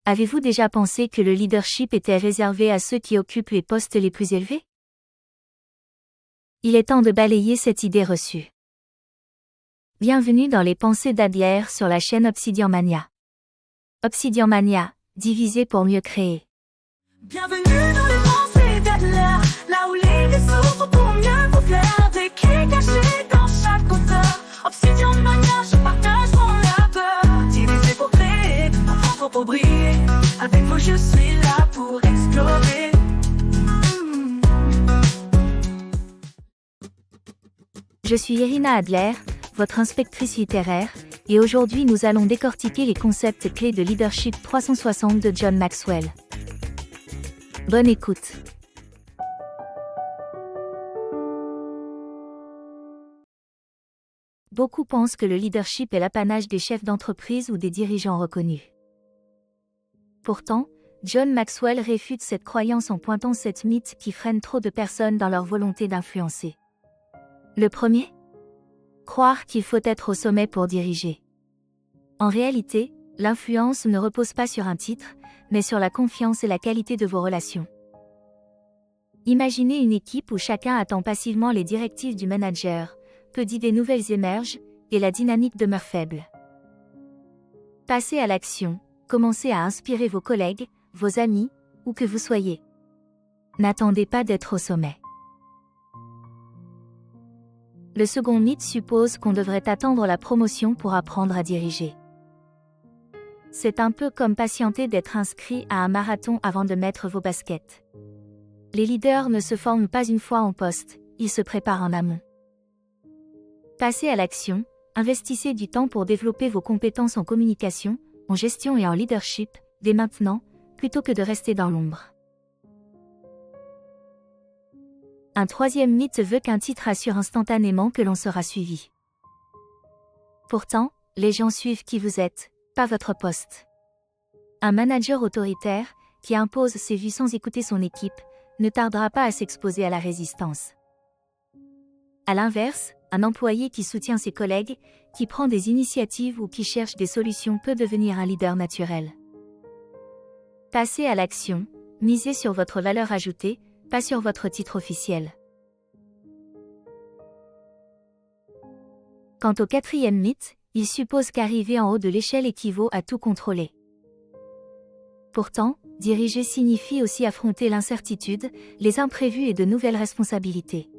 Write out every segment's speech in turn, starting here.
Avez-vous déjà pensé que le leadership était réservé à ceux qui occupent les postes les plus élevés? Il est temps de balayer cette idée reçue. Bienvenue dans les pensées d'Adler sur la chaîne Obsidian Mania. Obsidian Mania, diviser pour mieux créer. Bienvenue dans les pensées d'Adler, là où les s'ouvrent pour mieux vous plaire. Des clés cachées dans chaque auteur. Obsidian Mania, je partage mon labeur. Diviser pour créer, apprendre pour briller. Avec vous je suis là pour explorer. Je suis Irina Adler, votre inspectrice littéraire, et aujourd'hui nous allons décortiquer les concepts clés de Leadership 360 de John Maxwell. Bonne écoute. Beaucoup pensent que le leadership est l'apanage des chefs d'entreprise ou des dirigeants reconnus. Pourtant, John Maxwell réfute cette croyance en pointant cette mythe qui freine trop de personnes dans leur volonté d'influencer. Le premier? Croire qu'il faut être au sommet pour diriger. En réalité, l'influence ne repose pas sur un titre, mais sur la confiance et la qualité de vos relations. Imaginez une équipe où chacun attend passivement les directives du manager, peu d'idées nouvelles émergent, et la dynamique demeure faible. Passez à l'action, commencez à inspirer vos collègues, vos amis, où que vous soyez. N'attendez pas d'être au sommet. Le second mythe suppose qu'on devrait attendre la promotion pour apprendre à diriger. C'est un peu comme patienter d'être inscrit à un marathon avant de mettre vos baskets. Les leaders ne se forment pas une fois en poste, ils se préparent en amont. Passez à l'action, investissez du temps pour développer vos compétences en communication, en gestion et en leadership, dès maintenant, plutôt que de rester dans l'ombre. Un troisième mythe veut qu'un titre assure instantanément que l'on sera suivi. Pourtant, les gens suivent qui vous êtes, pas votre poste. Un manager autoritaire, qui impose ses vues sans écouter son équipe, ne tardera pas à s'exposer à la résistance. À l'inverse, un employé qui soutient ses collègues, qui prend des initiatives ou qui cherche des solutions peut devenir un leader naturel. Passez à l'action, misez sur votre valeur ajoutée, pas sur votre titre officiel. Quant au quatrième mythe, il suppose qu'arriver en haut de l'échelle équivaut à tout contrôler. Pourtant, diriger signifie aussi affronter l'incertitude, les imprévus et de nouvelles responsabilités.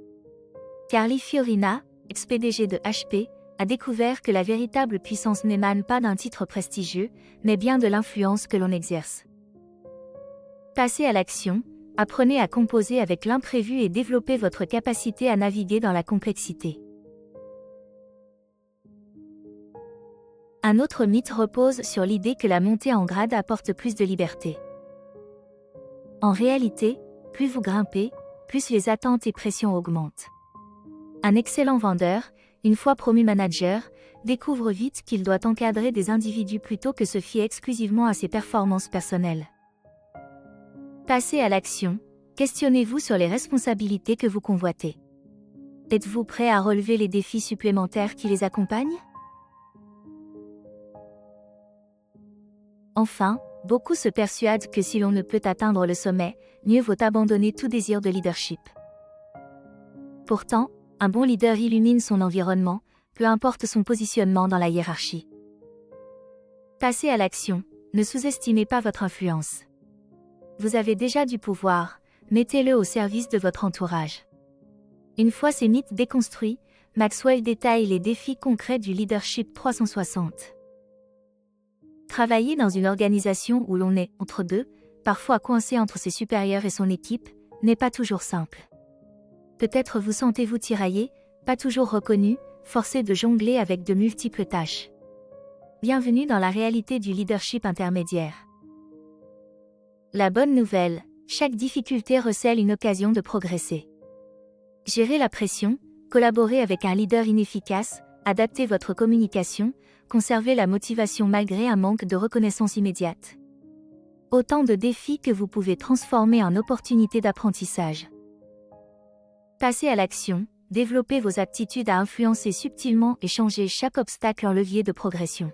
Carly Fiorina, ex-PDG de HP, a découvert que la véritable puissance n'émane pas d'un titre prestigieux, mais bien de l'influence que l'on exerce. Passez à l'action, apprenez à composer avec l'imprévu et développez votre capacité à naviguer dans la complexité. Un autre mythe repose sur l'idée que la montée en grade apporte plus de liberté. En réalité, plus vous grimpez, plus les attentes et pressions augmentent. Un excellent vendeur, une fois promu manager, découvre vite qu'il doit encadrer des individus plutôt que se fier exclusivement à ses performances personnelles. Passez à l'action, questionnez-vous sur les responsabilités que vous convoitez. Êtes-vous prêt à relever les défis supplémentaires qui les accompagnent? Enfin, beaucoup se persuadent que si l'on ne peut atteindre le sommet, mieux vaut abandonner tout désir de leadership. Pourtant, un bon leader illumine son environnement, peu importe son positionnement dans la hiérarchie. Passez à l'action, ne sous-estimez pas votre influence. Vous avez déjà du pouvoir, mettez-le au service de votre entourage. Une fois ces mythes déconstruits, Maxwell détaille les défis concrets du Leadership 360. Travailler dans une organisation où l'on est entre deux, parfois coincé entre ses supérieurs et son équipe, n'est pas toujours simple. Peut-être vous sentez-vous tiraillé, pas toujours reconnu, forcé de jongler avec de multiples tâches. Bienvenue dans la réalité du leadership intermédiaire. La bonne nouvelle, chaque difficulté recèle une occasion de progresser. Gérez la pression, collaborez avec un leader inefficace, adaptez votre communication, conservez la motivation malgré un manque de reconnaissance immédiate. Autant de défis que vous pouvez transformer en opportunités d'apprentissage. Passez à l'action, développez vos aptitudes à influencer subtilement et changez chaque obstacle en levier de progression.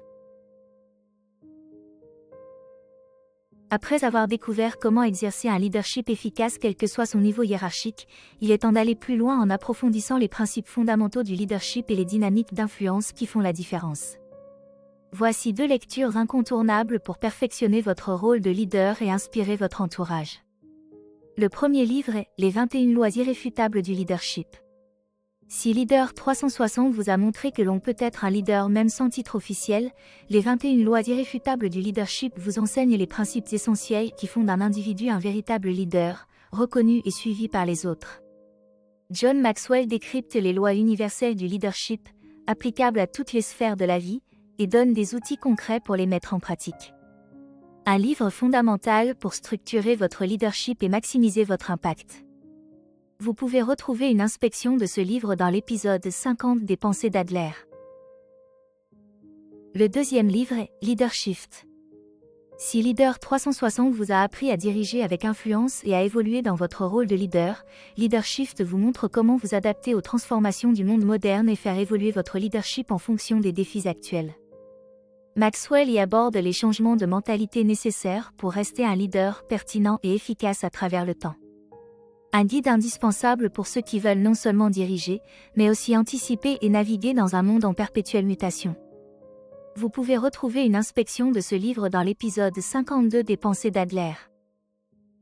Après avoir découvert comment exercer un leadership efficace quel que soit son niveau hiérarchique, il est temps d'aller plus loin en approfondissant les principes fondamentaux du leadership et les dynamiques d'influence qui font la différence. Voici 2 lectures incontournables pour perfectionner votre rôle de leader et inspirer votre entourage. Le premier livre est « Les 21 lois irréfutables du leadership ». Si Leader 360 vous a montré que l'on peut être un leader même sans titre officiel, les 21 lois irréfutables du leadership vous enseignent les principes essentiels qui font d'un individu un véritable leader, reconnu et suivi par les autres. John Maxwell décrypte les lois universelles du leadership, applicables à toutes les sphères de la vie, et donne des outils concrets pour les mettre en pratique. Un livre fondamental pour structurer votre leadership et maximiser votre impact. Vous pouvez retrouver une inspection de ce livre dans l'épisode 50 des Pensées d'Adler. Le deuxième livre est Leadership. Si Leader 360 vous a appris à diriger avec influence et à évoluer dans votre rôle de leader, Leadership vous montre comment vous adapter aux transformations du monde moderne et faire évoluer votre leadership en fonction des défis actuels. Maxwell y aborde les changements de mentalité nécessaires pour rester un leader pertinent et efficace à travers le temps. Un guide indispensable pour ceux qui veulent non seulement diriger, mais aussi anticiper et naviguer dans un monde en perpétuelle mutation. Vous pouvez retrouver une inspection de ce livre dans l'épisode 52 des Pensées d'Adler.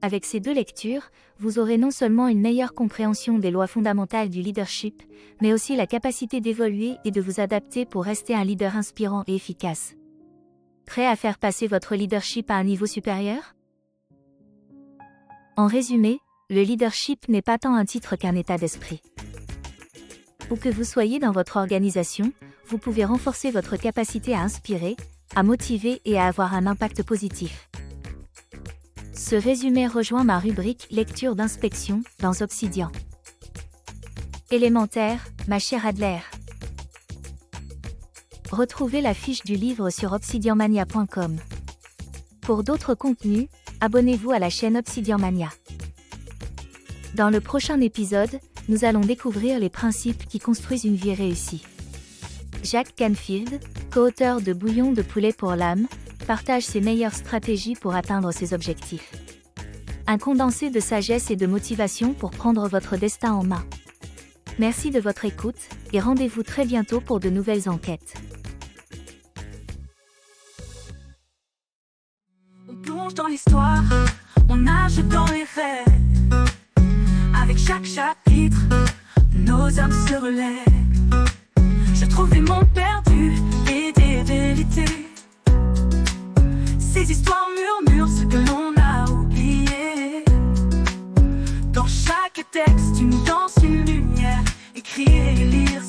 Avec ces 2 lectures, vous aurez non seulement une meilleure compréhension des lois fondamentales du leadership, mais aussi la capacité d'évoluer et de vous adapter pour rester un leader inspirant et efficace. Prêt à faire passer votre leadership à un niveau supérieur? En résumé, le leadership n'est pas tant un titre qu'un état d'esprit. Où que vous soyez dans votre organisation, vous pouvez renforcer votre capacité à inspirer, à motiver et à avoir un impact positif. Ce résumé rejoint ma rubrique lecture d'inspection dans Obsidian. Élémentaire, ma chère Adler. Retrouvez la fiche du livre sur obsidianmania.com. Pour d'autres contenus, abonnez-vous à la chaîne Obsidian Mania. Dans le prochain épisode, nous allons découvrir les principes qui construisent une vie réussie. Jack Canfield, co-auteur de Bouillon de poulet pour l'âme, partage ses meilleures stratégies pour atteindre ses objectifs. Un condensé de sagesse et de motivation pour prendre votre destin en main. Merci de votre écoute, et rendez-vous très bientôt pour de nouvelles enquêtes. On plonge dans l'histoire, on nage dans les rêves. Avec chaque chapitre, nos âmes se relèvent. Je trouve des mondes perdus et des vérités. Ces histoires murmurent ce que l'on a oublié. Dans chaque texte, une danse, une lumière. Écrire et lire,